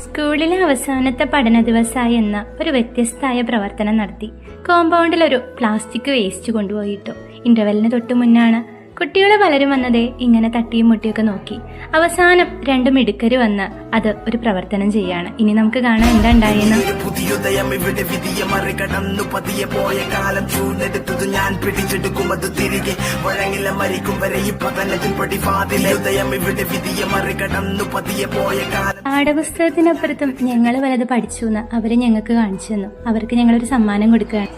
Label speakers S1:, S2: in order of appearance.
S1: സ്കൂളിലെ അവസാനത്തെ പഠന ദിവസമായി എന്ന ഒരു വ്യത്യസ്തമായ പ്രവർത്തനം നടത്തി. കോമ്പൗണ്ടിലൊരു പ്ലാസ്റ്റിക് വേസ്റ്റ് കൊണ്ടുപോയിട്ടു. ഇന്റർവെല്ലിന് തൊട്ടു മുന്നാണ്. കുട്ടികൾ പലരും വന്നതേ ഇങ്ങനെ തട്ടിയും മുട്ടിയൊക്കെ നോക്കി. അവസാനം 2 മിടുക്കര് വന്ന് അത് ഒരു പ്രവർത്തനം ചെയ്യാണ്. ഇനി നമുക്ക് കാണാം എന്താ ഉണ്ടായെന്ന്.
S2: പുതിയുദയം ഇവിടെ വിധിയെ മറികടന്നു പതിയെ പോയ കാലം ചൂണ്ടെടുത്തത് ഞാൻ പിടിച്ചെടുക്കും അത് തിരികെ വഴങ്ങില്ല മരിക്കും വരെ ഇപ്പൊ തന്നെ ഉദയം ഇവിടെ വിധിയെ മറികടന്നു പതിയെ പോയ കാലം.
S1: പാഠപുസ്തകത്തിനപ്പുറത്തും ഞങ്ങൾ വലത് പഠിച്ചു എന്ന് അവര് ഞങ്ങൾക്ക് കാണിച്ചു തന്നു. അവർക്ക് ഞങ്ങളൊരു സമ്മാനം കൊടുക്കുകയാണ്.